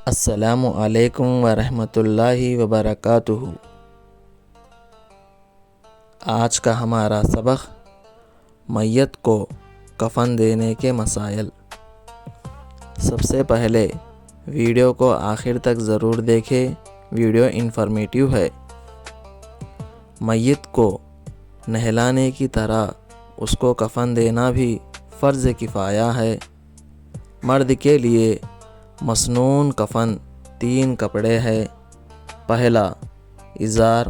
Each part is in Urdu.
السلام علیکم ورحمۃ اللہ وبرکاتہ۔ آج کا ہمارا سبق میت کو کفن دینے کے مسائل۔ سب سے پہلے ویڈیو کو آخر تک ضرور دیکھیں، ویڈیو انفارمیٹیو ہے۔ میت کو نہلانے کی طرح اس کو کفن دینا بھی فرض کفایہ ہے۔ مرد کے لیے مسنون کفن 3 کپڑے ہے۔ پہلا ازار،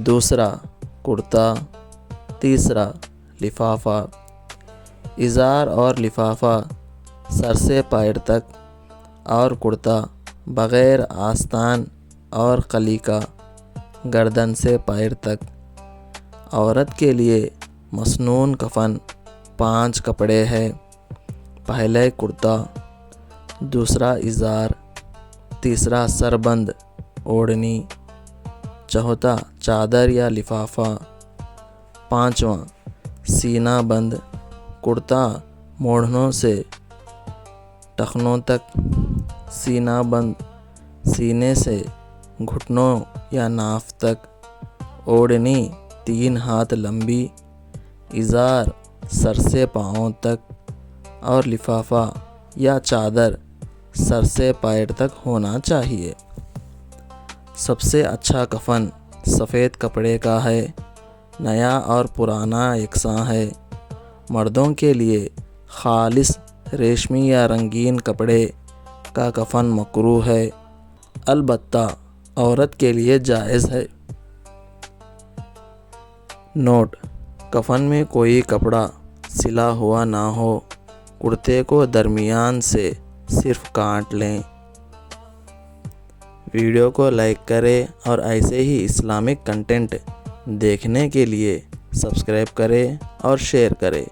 دوسرا کرتا، تیسرا لفافہ۔ ازار اور لفافہ سر سے پیر تک اور کرتا بغیر آستان اور قلیقہ گردن سے پیر تک۔ عورت کے لیے مسنون کفن 5 کپڑے ہے۔ پہلا کرتا، دوسرا ازار، تیسرا سربند اوڑھنی، چوتھا چادر یا لفافہ، پانچواں سینہ بند۔ کرتا موڑھنوں سے ٹخنوں تک، سینہ بند سینے سے گھٹنوں یا ناف تک، اوڑھنی 3 ہاتھ لمبی، ازار سر سے پاؤں تک اور لفافہ یا چادر سر سے پیر تک ہونا چاہیے۔ سب سے اچھا کفن سفید کپڑے کا ہے، نیا اور پرانا یکساں ہے۔ مردوں کے لیے خالص ریشمی یا رنگین کپڑے کا کفن مکروہ ہے، البتہ عورت کے لیے جائز ہے۔ نوٹ: کفن میں کوئی کپڑا سلا ہوا نہ ہو، کرتے کو درمیان سے صرف کاٹ لیں۔ ویڈیو کو لائک کریں اور ایسے ہی اسلامک کنٹینٹ دیکھنے کے لیے سبسکرائب کریں اور شیئر کریں۔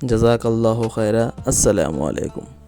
جزاک اللہ خیرا۔ السلام علیکم۔